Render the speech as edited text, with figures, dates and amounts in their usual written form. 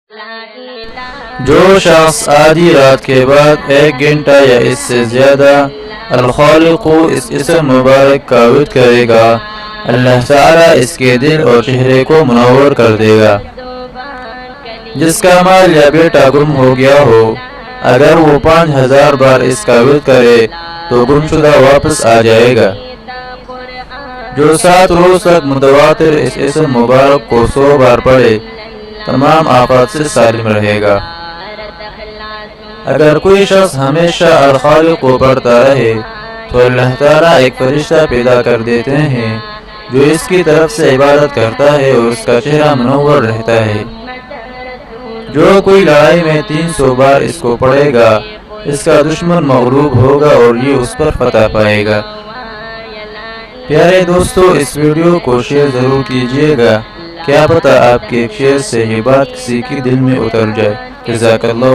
جو شخص آدھی رات کے بعد 1 گھنٹہ یا اس سے زیادہ الخالق اس اسم مبارک کا ورد کرے گا، اللہ تعالیٰ اس کے دل اور چہرے کو منور کر دے گا۔ جس کا مال یا بیٹا گم ہو گیا ہو، اگر وہ 5000 بار اس کا ورد کرے تو گم شدہ واپس آ جائے گا۔ جو 7 روز تک متواتر اس اسم مبارک کو 100 بار پڑھے، تمام آفات سے سالم رہے گا۔ اگر کوئی شخص ہمیشہ الخالق کو پڑھتا رہے تو اللہ تعالیٰ ایک فرشتہ پیدا کر دیتے ہیں جو اس کی طرف سے عبادت کرتا ہے اور اس کا چہرہ منور رہتا ہے۔ جو کوئی لڑائی میں 300 بار اس کو پڑھے گا، اس کا دشمن مغلوب ہوگا اور یہ اس پر فتح پائے گا۔ پیارے دوستو، اس ویڈیو کو شیئر ضرور کیجیے گا، کیا پتہ آپ کے ایک شیئر سے یہ بات کسی کے دل میں اتر جائے۔ جزاک اللہ۔